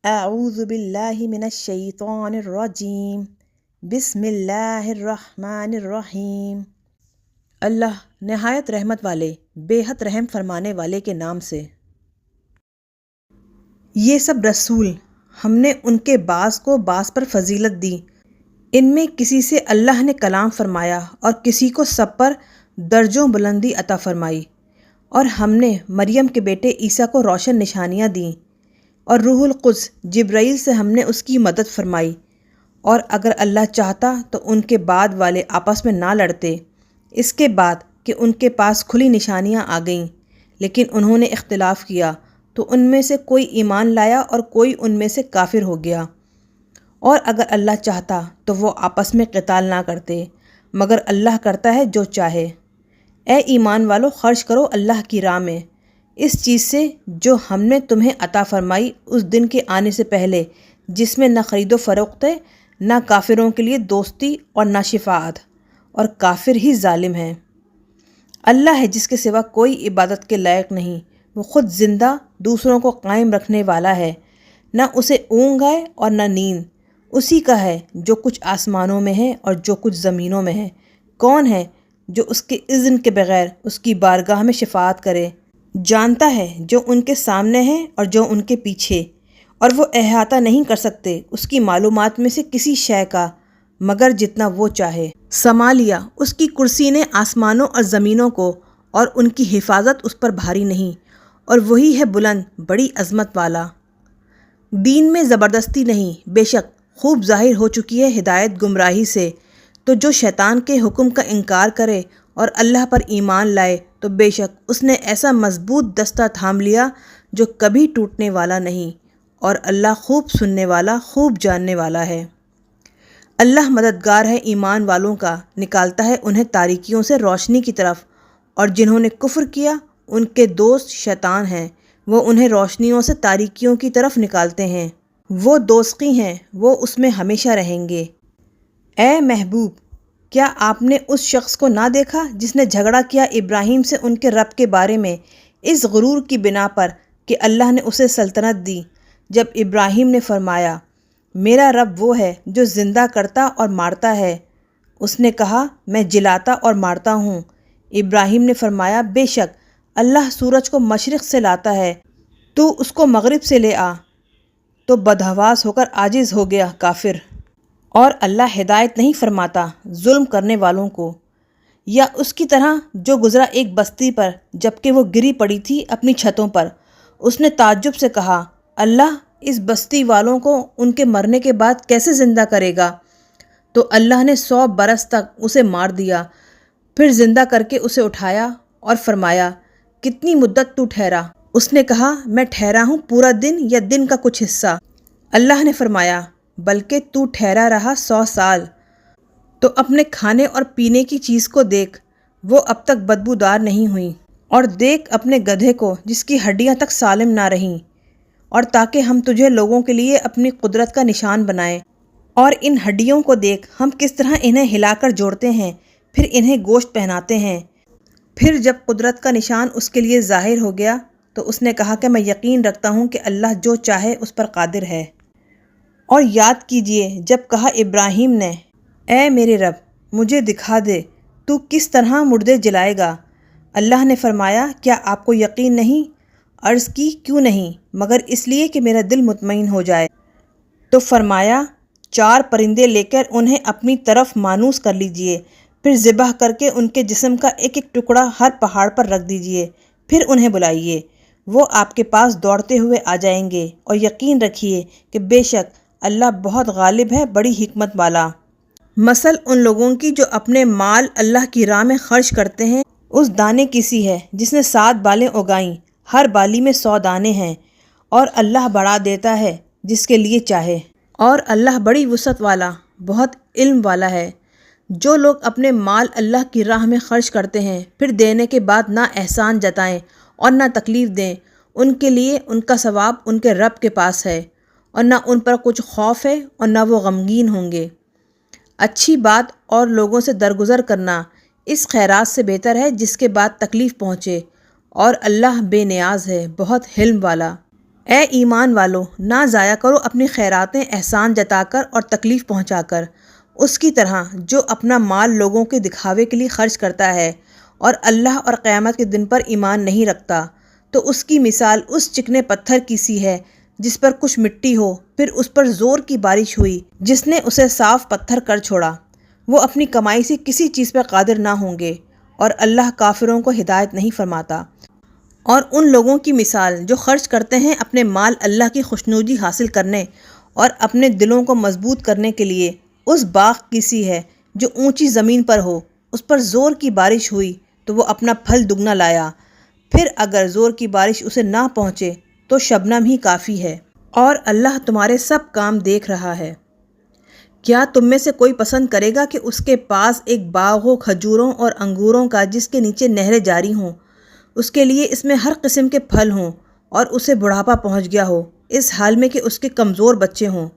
اعوذ باللہ من الشیطان الرجیم بسم اللہ الرحمن الرحیم۔ اللہ نہایت رحمت والے بے حد رحم فرمانے والے کے نام سے۔ یہ سب رسول ہم نے ان کے بعض کو بعض پر فضیلت دی۔ ان میں کسی سے اللہ نے کلام فرمایا اور کسی کو سب پر درجوں بلندی عطا فرمائی، اور ہم نے مریم کے بیٹے عیسیٰ کو روشن نشانیاں دیں، اور روح القدس جبرائیل سے ہم نے اس کی مدد فرمائی، اور اگر اللہ چاہتا تو ان کے بعد والے آپس میں نہ لڑتے، اس کے بعد کہ ان کے پاس کھلی نشانیاں آ گئیں، لیکن انہوں نے اختلاف کیا تو ان میں سے کوئی ایمان لایا اور کوئی ان میں سے کافر ہو گیا۔ اور اگر اللہ چاہتا تو وہ آپس میں قتال نہ کرتے، مگر اللہ کرتا ہے جو چاہے۔ اے ایمان والو، خرچ کرو اللہ کی راہ میں اس چیز سے جو ہم نے تمہیں عطا فرمائی اس دن کے آنے سے پہلے، جس میں نہ خرید و فروخت ہے، نہ کافروں کے لیے دوستی اور نہ شفاعت، اور کافر ہی ظالم ہے۔ اللہ ہے جس کے سوا کوئی عبادت کے لائق نہیں، وہ خود زندہ دوسروں کو قائم رکھنے والا ہے، نہ اسے اونگ آئے اور نہ نیند۔ اسی کا ہے جو کچھ آسمانوں میں ہے اور جو کچھ زمینوں میں ہے۔ کون ہے جو اس کے اذن کے بغیر اس کی بارگاہ میں شفاعت کرے؟ جانتا ہے جو ان کے سامنے ہے اور جو ان کے پیچھے، اور وہ احاطہ نہیں کر سکتے اس کی معلومات میں سے کسی شے کا مگر جتنا وہ چاہے۔ سما لیا اس کی کرسی نے آسمانوں اور زمینوں کو، اور ان کی حفاظت اس پر بھاری نہیں، اور وہی ہے بلند بڑی عظمت والا۔ دین میں زبردستی نہیں، بے شک خوب ظاہر ہو چکی ہے ہدایت گمراہی سے۔ تو جو شیطان کے حکم کا انکار کرے اور اللہ پر ایمان لائے تو بے شک اس نے ایسا مضبوط دستہ تھام لیا جو کبھی ٹوٹنے والا نہیں، اور اللہ خوب سننے والا خوب جاننے والا ہے۔ اللہ مددگار ہے ایمان والوں کا، نکالتا ہے انہیں تاریکیوں سے روشنی کی طرف، اور جنہوں نے کفر کیا ان کے دوست شیطان ہیں، وہ انہیں روشنیوں سے تاریکیوں کی طرف نکالتے ہیں، وہ دوزخی ہیں، وہ اس میں ہمیشہ رہیں گے۔ اے محبوب، کیا آپ نے اس شخص کو نہ دیکھا جس نے جھگڑا کیا ابراہیم سے ان کے رب کے بارے میں اس غرور کی بنا پر کہ اللہ نے اسے سلطنت دی؟ جب ابراہیم نے فرمایا میرا رب وہ ہے جو زندہ کرتا اور مارتا ہے، اس نے کہا میں جلاتا اور مارتا ہوں۔ ابراہیم نے فرمایا بے شک اللہ سورج کو مشرق سے لاتا ہے، تو اس کو مغرب سے لے آ۔ تو بدحواس ہو کر عاجز ہو گیا کافر۔ اور اللہ ہدایت نہیں فرماتا ظلم کرنے والوں کو۔ یا اس کی طرح جو گزرا ایک بستی پر جبکہ وہ گری پڑی تھی اپنی چھتوں پر، اس نے تعجب سے کہا اللہ اس بستی والوں کو ان کے مرنے کے بعد کیسے زندہ کرے گا؟ تو اللہ نے 100 برس تک اسے مار دیا، پھر زندہ کر کے اسے اٹھایا اور فرمایا کتنی مدت تو ٹھہرا؟ اس نے کہا میں ٹھہرا ہوں پورا دن یا دن کا کچھ حصہ۔ اللہ نے فرمایا بلکہ تو ٹھہرا رہا 100 سال۔ تو اپنے کھانے اور پینے کی چیز کو دیکھ، وہ اب تک بدبودار نہیں ہوئی، اور دیکھ اپنے گدھے کو جس کی ہڈیاں تک سالم نہ رہیں، اور تاکہ ہم تجھے لوگوں کے لیے اپنی قدرت کا نشان بنائیں۔ اور ان ہڈیوں کو دیکھ ہم کس طرح انہیں ہلا کر جوڑتے ہیں، پھر انہیں گوشت پہناتے ہیں۔ پھر جب قدرت کا نشان اس کے لیے ظاہر ہو گیا تو اس نے کہا کہ میں یقین رکھتا ہوں کہ اللہ جو چاہے اس پر قادر ہے۔ اور یاد کیجئے جب کہا ابراہیم نے اے میرے رب مجھے دکھا دے تو کس طرح مردے جلائے گا؟ اللہ نے فرمایا کیا آپ کو یقین نہیں؟ عرض کی کیوں نہیں؟ مگر اس لیے کہ میرا دل مطمئن ہو جائے۔ تو فرمایا 4 پرندے لے کر انہیں اپنی طرف مانوس کر لیجئے، پھر ذبح کر کے ان کے جسم کا ایک ایک ٹکڑا ہر پہاڑ پر رکھ دیجئے، پھر انہیں بلائیے، وہ آپ کے پاس دوڑتے ہوئے آ جائیں گے، اور یقین رکھیے کہ بے شک اللہ بہت غالب ہے، بڑی حکمت والا۔ مثل ان لوگوں کی جو اپنے مال اللہ کی راہ میں خرچ کرتے ہیں اس دانے کی سی ہے جس نے 7 بالیں اگائیں، ہر بالی میں 100 دانے ہیں، اور اللہ بڑھا دیتا ہے جس کے لیے چاہے، اور اللہ بڑی وسعت والا بہت علم والا ہے۔ جو لوگ اپنے مال اللہ کی راہ میں خرچ کرتے ہیں پھر دینے کے بعد نہ احسان جتائیں اور نہ تکلیف دیں، ان کے لیے ان کا ثواب ان کے رب کے پاس ہے، اور نہ ان پر کچھ خوف ہے اور نہ وہ غمگین ہوں گے۔ اچھی بات اور لوگوں سے درگزر کرنا اس خیرات سے بہتر ہے جس کے بعد تکلیف پہنچے، اور اللہ بے نیاز ہے، بہت حلم والا۔ اے ایمان والو، نہ ضائع کرو اپنی خیراتیں احسان جتا کر اور تکلیف پہنچا کر، اس کی طرح جو اپنا مال لوگوں کے دکھاوے کے لیے خرچ کرتا ہے اور اللہ اور قیامت کے دن پر ایمان نہیں رکھتا، تو اس کی مثال اس چکنے پتھر کی سی ہے جس پر کچھ مٹی ہو، پھر اس پر زور کی بارش ہوئی جس نے اسے صاف پتھر کر چھوڑا۔ وہ اپنی کمائی سے کسی چیز پر قادر نہ ہوں گے، اور اللہ کافروں کو ہدایت نہیں فرماتا۔ اور ان لوگوں کی مثال جو خرچ کرتے ہیں اپنے مال اللہ کی خوشنودی حاصل کرنے اور اپنے دلوں کو مضبوط کرنے کے لیے، اس باغ کی سی ہے جو اونچی زمین پر ہو، اس پر زور کی بارش ہوئی تو وہ اپنا پھل دگنا لایا، پھر اگر زور کی بارش اسے نہ پہنچے تو شبنم ہی کافی ہے، اور اللہ تمہارے سب کام دیکھ رہا ہے۔ کیا تم میں سے کوئی پسند کرے گا کہ اس کے پاس ایک باغ ہو کھجوروں اور انگوروں کا جس کے نیچے نہریں جاری ہوں، اس کے لیے اس میں ہر قسم کے پھل ہوں، اور اسے بڑھاپا پہنچ گیا ہو اس حال میں کہ اس کے کمزور بچے ہوں،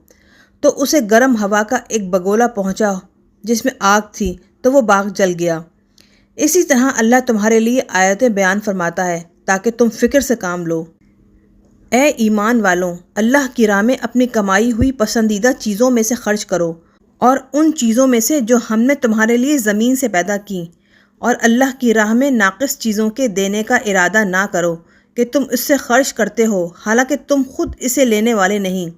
تو اسے گرم ہوا کا ایک بگولا پہنچا جس میں آگ تھی تو وہ باغ جل گیا؟ اسی طرح اللہ تمہارے لیے آیتیں بیان فرماتا ہے تاکہ تم فکر سے کام لو۔ اے ایمان والوں، اللہ کی راہ میں اپنی کمائی ہوئی پسندیدہ چیزوں میں سے خرچ کرو، اور ان چیزوں میں سے جو ہم نے تمہارے لیے زمین سے پیدا کی، اور اللہ کی راہ میں ناقص چیزوں کے دینے کا ارادہ نہ کرو کہ تم اس سے خرچ کرتے ہو حالانکہ تم خود اسے لینے والے نہیں،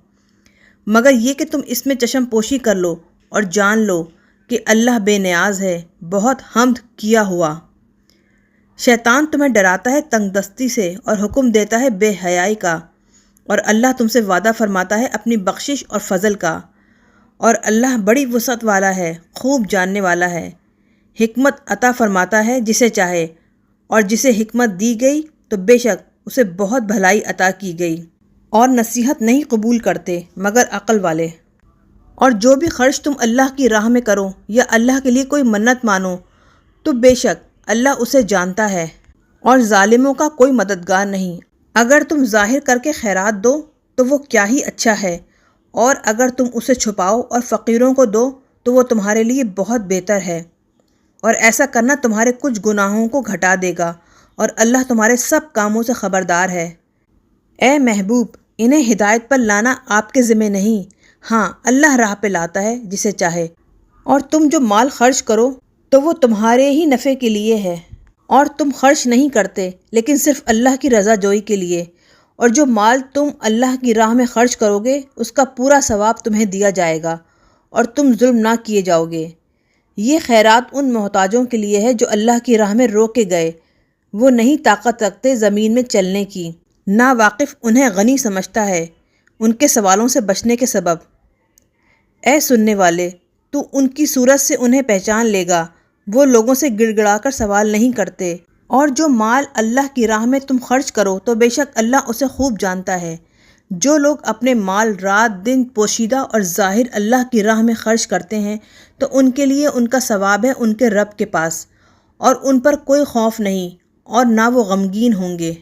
مگر یہ کہ تم اس میں چشم پوشی کر لو اور جان لو کہ اللہ بے نیاز ہے، بہت حمد کیا ہوا۔ شیطان تمہیں ڈراتا ہے تنگ دستی سے اور حکم دیتا ہے بے حیائی کا، اور اللہ تم سے وعدہ فرماتا ہے اپنی بخشش اور فضل کا، اور اللہ بڑی وسعت والا ہے، خوب جاننے والا ہے۔ حکمت عطا فرماتا ہے جسے چاہے، اور جسے حکمت دی گئی تو بے شک اسے بہت بھلائی عطا کی گئی، اور نصیحت نہیں قبول کرتے مگر عقل والے۔ اور جو بھی خرچ تم اللہ کی راہ میں کرو یا اللہ کے لیے کوئی منت مانو تو بے شک اللہ اسے جانتا ہے، اور ظالموں کا کوئی مددگار نہیں۔ اگر تم ظاہر کر کے خیرات دو تو وہ کیا ہی اچھا ہے، اور اگر تم اسے چھپاؤ اور فقیروں کو دو تو وہ تمہارے لیے بہت بہتر ہے، اور ایسا کرنا تمہارے کچھ گناہوں کو گھٹا دے گا، اور اللہ تمہارے سب کاموں سے خبردار ہے۔ اے محبوب، انہیں ہدایت پر لانا آپ کے ذمہ نہیں، ہاں اللہ راہ پہ لاتا ہے جسے چاہے، اور تم جو مال خرچ کرو تو وہ تمہارے ہی نفع کے لیے ہے، اور تم خرچ نہیں کرتے لیکن صرف اللہ کی رضا جوئی کے لیے، اور جو مال تم اللہ کی راہ میں خرچ کرو گے اس کا پورا ثواب تمہیں دیا جائے گا، اور تم ظلم نہ کیے جاؤ گے۔ یہ خیرات ان محتاجوں کے لیے ہے جو اللہ کی راہ میں روکے گئے، وہ نہیں طاقت رکھتے زمین میں چلنے کی، نا واقف انہیں غنی سمجھتا ہے ان کے سوالوں سے بچنے کے سبب۔ اے سننے والے، تو ان کی صورت سے انہیں پہچان لے گا، وہ لوگوں سے گڑ گڑا کر سوال نہیں کرتے۔ اور جو مال اللہ کی راہ میں تم خرچ کرو تو بے شک اللہ اسے خوب جانتا ہے۔ جو لوگ اپنے مال رات دن پوشیدہ اور ظاہر اللہ کی راہ میں خرچ کرتے ہیں تو ان کے لیے ان کا ثواب ہے ان کے رب کے پاس، اور ان پر کوئی خوف نہیں اور نہ وہ غمگین ہوں گے۔